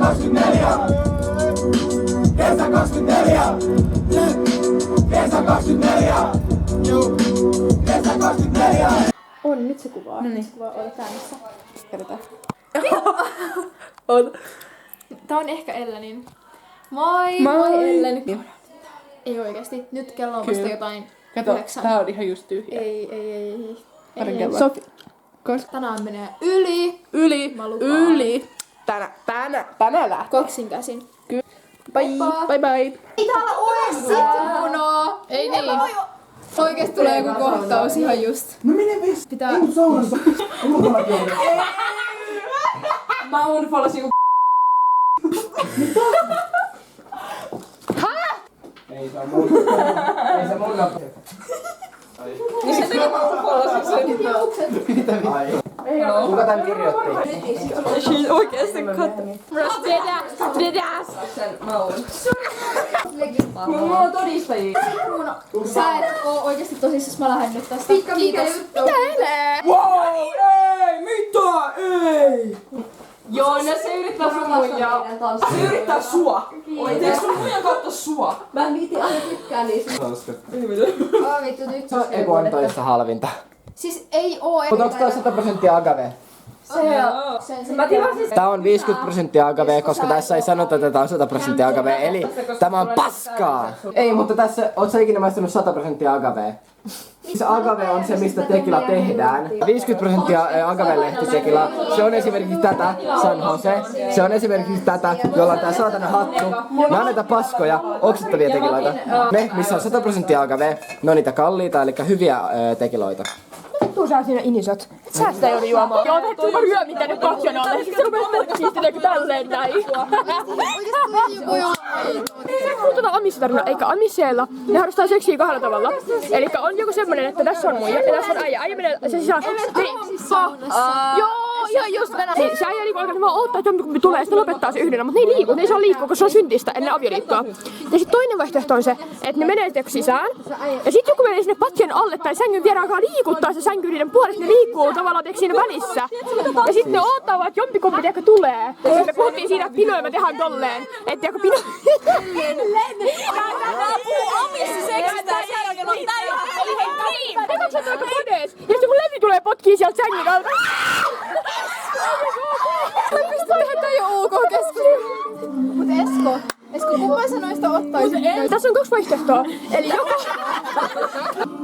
24. Kesä 24. Kesä 24. Kesä 24. On, nyt se kuvaa. No niin. Nyt se kuvaa, olet käynnissä. Kerrotaan. Tää on ehkä Ellenin. Moi! Moi Ellen. Ei oikeesti. Nyt kello on vasta jotain Kato, 9. tää on ihan just tyhjä. Ei. Pari kelloa. Sofi. Tänään menee yli. Mä lupaan. Yli. Tänä lähtee. Koksin käsin. Kyllä. Bye bye. Ei täällä ole sitruunaa! Ei niin. Oikeesti tulee joku kohtaus ihan just. No mene vesi. Pitää... Ei mut saunassa. Ulkonakin on. Mä unfollasin Ei se mun. Ei se mun. niin se teki mä unfollasin sen. Mitä vittua? Kuka tän kirjoitti? Siis oikeesti katso. Sen maun. Mulla on todistajia. Sä et oo oikeesti tosissas, mä lähden nyt tästä. Kiitos. Mitä elee? Wow! Ei! Mitä? Ei! Joo, no se yrittää sun muijaa. Se yrittää sua. Teekö sun muija katso sua? Mä en viitti aina tykkää niistä. Vittu nyt. Eiku on toista halvinta. Siis ei oo Mutta onks toi 100% agave? Mä tilasin Tää on 50% agave, koska tässä ei sanota, että tää on 100% agave, eli tämä on paskaa! Ei, mutta tässä, oot sä ikinä maistanut 100% agave? Se agave on se, mistä tekila tehdään. 50% agave-lehtitekila, se on esimerkiksi tätä, San Jose. Se on esimerkiksi tätä, jolla on tää saatana hattu. Me annetaan paskoja, oksettavia tekiloita. Ne, missä on 100% agave, ne on niitä kalliita, eli hyviä tekiloita. Tuu sä siinä inisot. Sä sitä joudu juomaan. Joo, että mä ryömin tänne patjan alle. Sitten sä rupeat merkkiä tälleen näin. Sä kuuluu amistarina, eikä amisseella. Ne harrastaa seksiä kahdella tavalla. Elikkä on joku semmonen, että tässä on muija ja tässä on äijä. Äijä menee se sisään. Joo, just näin. Se äijä niinku alkaa vaan odottaa, että jompikumpi tulee ja sitten lopettaa se yhdellä. Mutta ne ei liiku, ne ei saa liikkua, koska se on syntistä ennen avioliittoa. Ja sit toinen vaihtoehto on se, että ne menee sisään. Ja sit joku menee sinne patjan alle tai sängyn vieraan alkaa liikuttaa se sänky niiden puolesta. Ne liikkuu tavallaan siinä välissä. Ja sit ne odottaa vaan, että jompikumpi tiedäkö tulee. Ja me puhuttiin siinä, että Pino ja mä tehdään tolleen. Että tiedäkö Pino... Ja sitten kun Levi tulee potkii sieltä sängyn alta. Eihän tää ei oo ok keskustelu. Mut Esko, kumpaa sä noista ottaisit? Tässä on 2 vaihtoehtoa. Eli joko...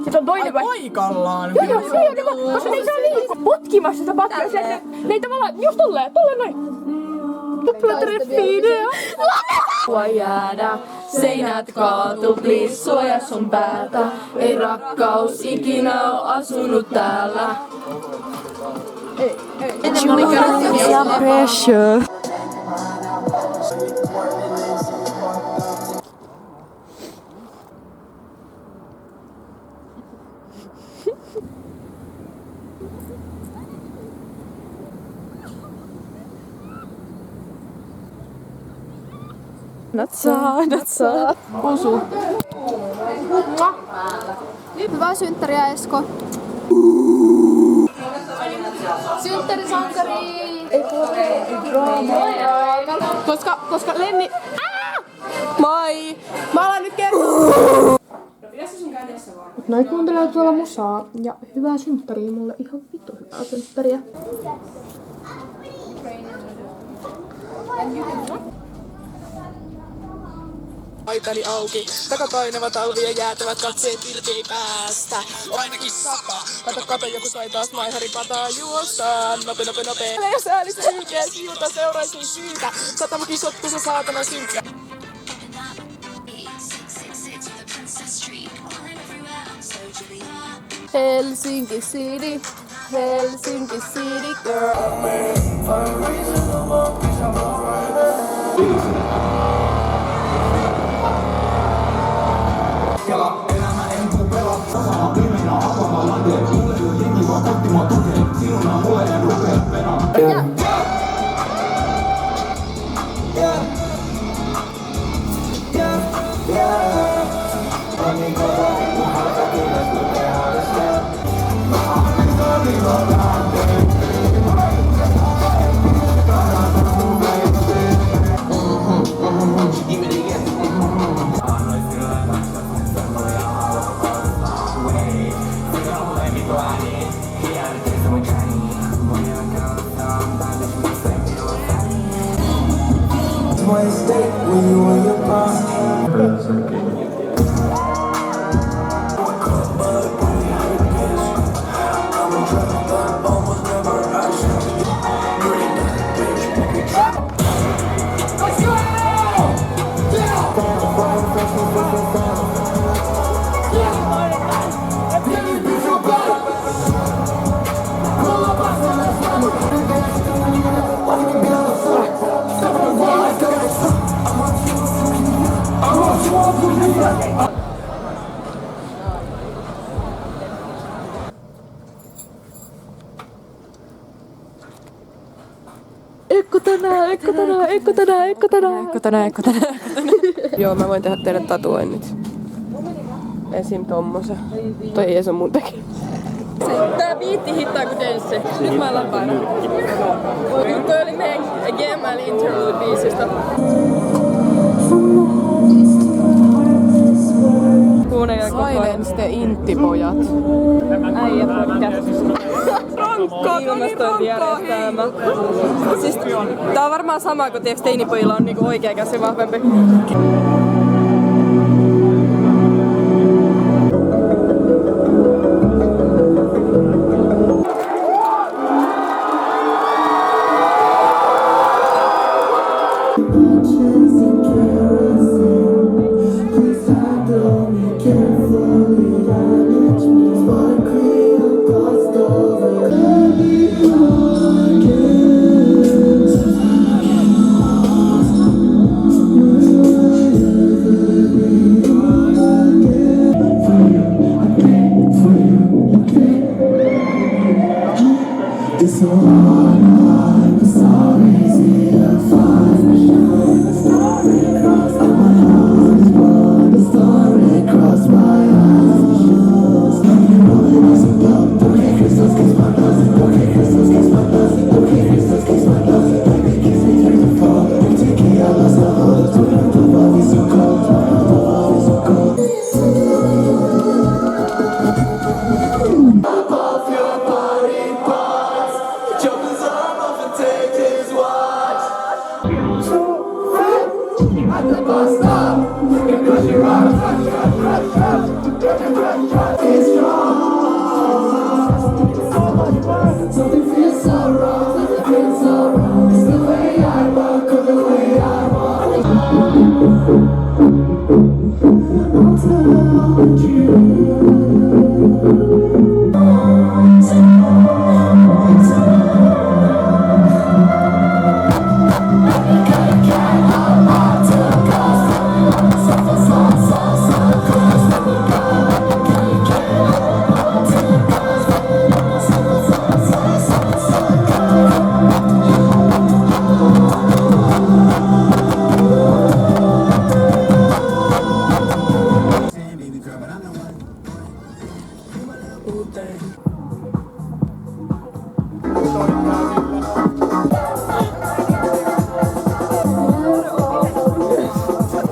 Sitten on toinen vaihtoehto. Paikallaan! Joo, se on koska ne ei saa liikkua potkimassa sitä pattia. Ne ei tavallaan, just tolleen noin. Tuplatreffiidea. Voi jäädä, seinät kaatu, please suoja sun päätä. Ei rakkaus ikinä oo asunut täällä. Ennen oli kerrottu Pressure. Natsaa. Osu. Hyvää synttäriä, Esko. Synttärisankari! Koska Lenni... Moi! Mä alan nyt kertoa. Noi kuuntelee tuolla musaa ja hyvää synttäriä mulle, ihan vittu hyvää synttäriä. Aitani auki, takapainava talvi ja jäätävät katseet irti päästä. Ainakin kato, joku sai taas maiharipataa juosta. Nope. Ja säälistä sylkeä siuta seuraisin syytä. Satamakisot, kun se saatana synkkä. Helsinki City girl. Elämä en tuu pelaa samalla pimenä avaamaan lanteen. Mulle ei oo jengi vaan kotti mua tukee. Sinun on mulle en rupea penaa. On niin kova, kun harta kiinnostuu tehdä sitä. Mä aina niin Ekko tänään. Joo, mä voin tehdä teille tatuoinnit. Esim. Tommosen. Toi ei edes on mun tekemä. Tää biitti hittaa ku denssi. Nyt mä alan painaa. Mut toi oli meidän GML Interlude-biisistä. Silence te inttipojat. Äijä podcast. Ilmastointijärjestelmä. Siis tää on varmaan sama, kun tiiäks teinipojilla on niinku oikea käsi vahvempi.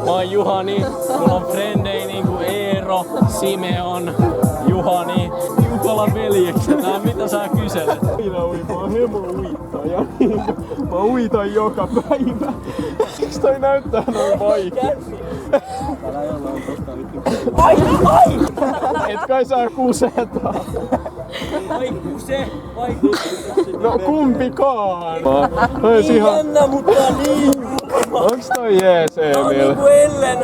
Mä oon Juhani, mulla on frendei niinku Eero, Simeon, Juhani, Jukolan veljekset. Mitä sä kyselet? Mä hemo uittaja. Mä uitan joka päivä. Miksi toi näyttää noin vaikea? Ai! Et kai saa kuseta. Vai kuse, vai kuse. No kumpikaan. Ei jännä, mutta niin. Onks toi jees, Emil? No Ellen.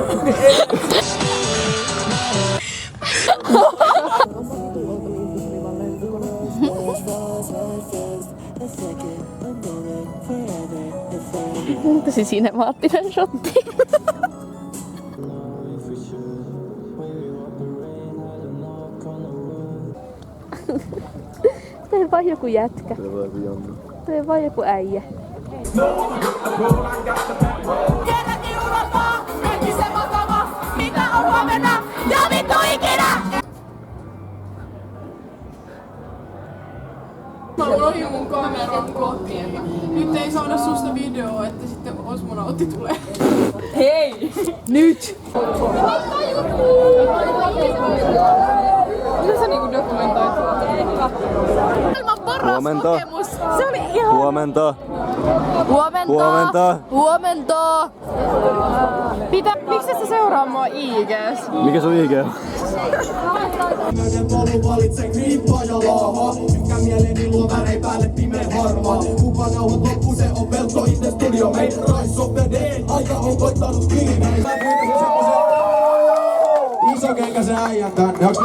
Tosi sinemaattinen shotti. Toi vaan joku jätkä. Toi vaan joku äijä. Kerrankin unohtaa, kaikki se vakava, mitä on huomenna ja vittu ikinä! Mä unohdin mun kameran kotiin. Nyt ei saada susta videoa, että sitten osmonautti tulee. Hei! Nyt! Mitä sä niinku dokumentoit? Maailman paras Huomenta. kokemus! Se oli ihan... Huomenta. Huomenta! Huomenta! Miksi sä seuraa mua IG:s? Mikä sun IG on? Polun valitse kriippaa ja laahaa. Mitkä mieleeni luo värei päälle pimeä harmaa. Kuka nauhat loppu se on pelto itse studio made. Rise of the day, aika on koittanut kiinni. Iso kenkä se äijän tänne, onks 4-8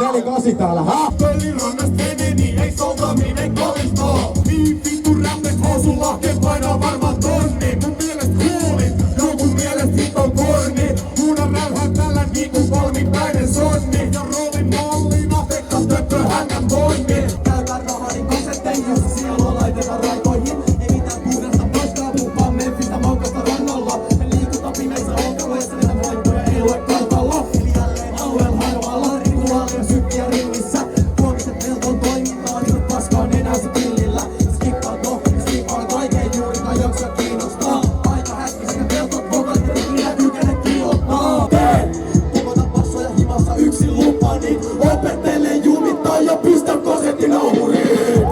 täällä, hä? Pöllin rannast veneni, ei soutaminen kolistoo. Niin vittu räppet housun lahkeen painaa varmaan tonni. Mun mielestä kuulin, jonkun mielestä hit on korni. Muunan räyhää tällä niinku kolmipäinen sonni. Ja roolin mallina, Pekka töppö hänen tonni. Käytän rahani konserteihin, jossa sielua laitetaan raitoihin. Ei mitään puhdasta paskaa, puhpaa Memphistä maukasta rannalla. Me liikutaan pimeissä olkaloissa, niitä voittoja ei lue kartalla. Eli jälleen alueella harvalla, rituaalia sykkiä ringissä. Huomiset pelton toimintaa, niin paskaan enää se pillillä. Skippaa tohkeli, skippaa kaiken juurikaan jaksa kiinnostaa. Aika häski sekä peltot, vokalit ja ikinä kykene kiilottaa. Tee! Pukota passoja himassa yksin lupani. Opettele jumittaa ja pistä kosetti nauhuriin.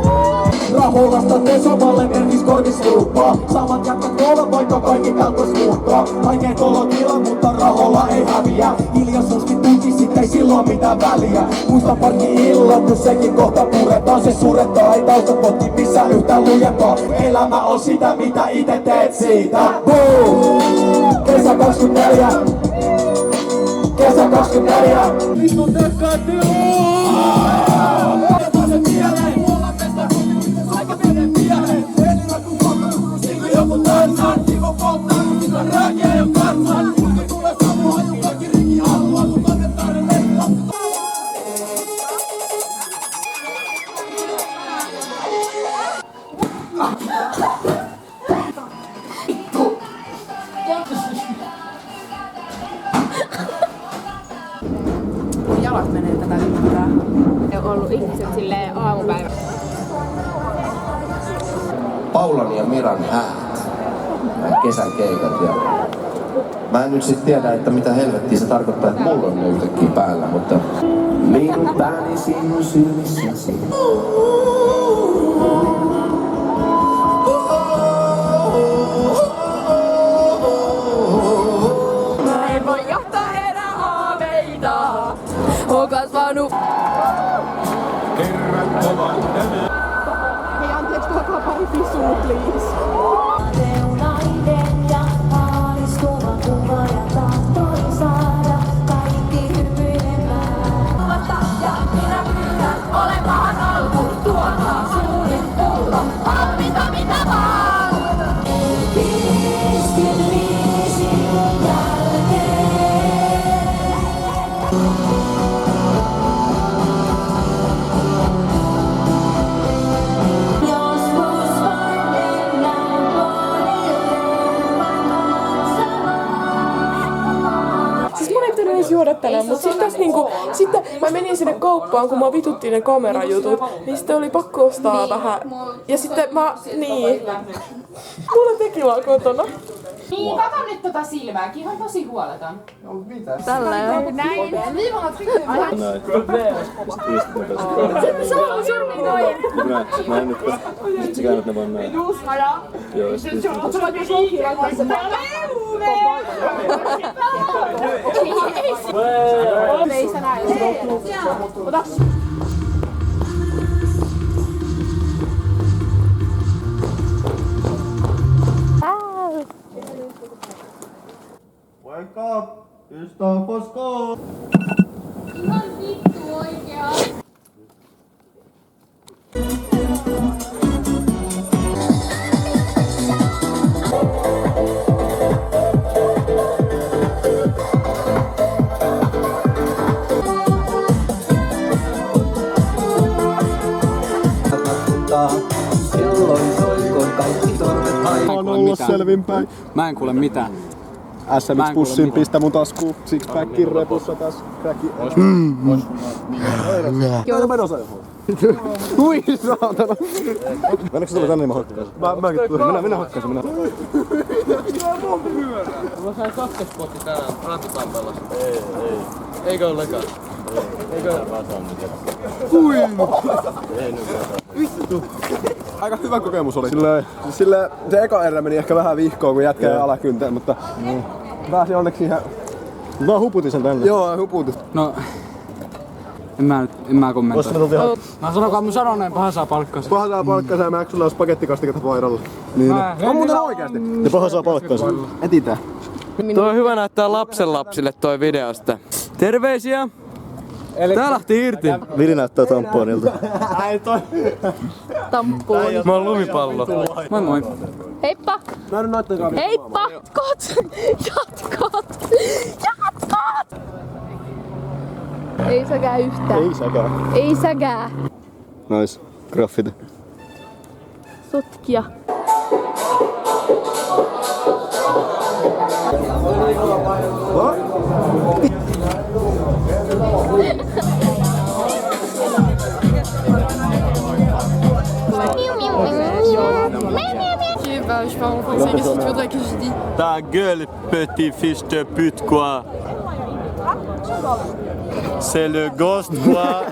Raholasta tee samalle merkis korvisluuppaa. Samat jätkät koolla vaikka kaikki kelpois muuttaa. Vaikeet olotila, mutta raholla ei häviä. Hiljaisuuskin tunkisit, ei silloin mitään väliä. Muista parkki-illat, kun sekin kohta puretaan. Se surettaa, ei taustapotti missään yhtään lujempaa. Elämä on sitä, mitä ite teet siitä. Boom! Kesä 24. Kesä 24. Nyt on tehkää tilaa! Pääsen mieleen, mulla mesta aika pienen mieleen. Elina kun polttanut, siinä joku tansaan. Kivo polttanut, sitä rääkiä jo kansan. Kulki tulee samu haju, kaikki rikki haluaa. Sun kannettaan lehto. Jalat menee tätä ympärää. On ollut ihmiset silleen aamupäivä. Paulan ja Miran häät. Kesän keikat ja mä en nyt sit tiedä, että mitä helvettiä se tarkoittaa, että mulla on ne yhtäkkiä päällä, mutta liikun pääni sinun silmissäsi. Mä en voi johtaa enää haaveita. Oon kasvanut. Hei, anteeksi, tuokaa pari pisua, please. Reunainen ja aalistuva kuva ja tahtoi saada kaikki hymyilemään. Ja minä pyydän olemaan alkuun tuomaan suurin pullo. Valmiita mitä vaan! 55 jälkeen. Joskus vain mennään vuorille maksamaan. Siis mun ei pitänyt edes juoda tänään, mut siis tässä niinku, sitten mä menin sinne kauppaan, kun mä vituttiin ne kamerajutut, niin sitten oli pakko ostaa vähän. Ja sitten mulla on tekilaa kotona. Niin, kato nyt tota silmääkin, ihan tosi huoleton. Tälleen. Näin. Mä en nyt sit sä käännät ne vaan näin. Joo, sit Wake up! It's time for school! Ihan vittu oikeaa. On olla selvinpäin. Mä en kuule mitään. SMX-pussin pistä mun taskuun. Sixpackin repussa tässä. Kräki. Joo, mä en osaa johon. Hui saatana. Mennäkö sä tuli tänne, niin mä hoikkaisin? Mäkin tulin. Minä hoikkaisin, minä. Mä sain kakkospotti tänään Rantutampelassa. Ei. Eikö ollenkaan? Eikö? Hui! Ei nyt. Vittu. Aika hyvä kokemus oli. Sillä se eka erä meni ehkä vähän vihkoon, kun jätkä jäi alakynteen, mutta pääsi onneksi ihan... Mä huputin sen tänne. Joo, huputin. No... En mä kommentoi. Mä sanokaa mun sanoneen, paha saa palkkansa. Paha saa palkkansa ja Mäksyllä olisi pakettikastiketta vairalla. Niin. On muuten oikeasti. Ja paha saa palkkansa. Etitään. Toi on hyvä näyttää lapsenlapsille toi videosta. Terveisiä! Tää lähti irti. Vili näyttää tampoonilta. Tampooni. Mä oon lumipallo. Moi moi. Heippa! Heippa! Jatkat! Ei säkää yhtään. Ei säkää. Nice. Graffiti. Sotkia. Je parle en français, qu'est-ce que tu voudrais que je dise? Ta gueule, petit fils de pute, quoi. C'est le ghost, quoi.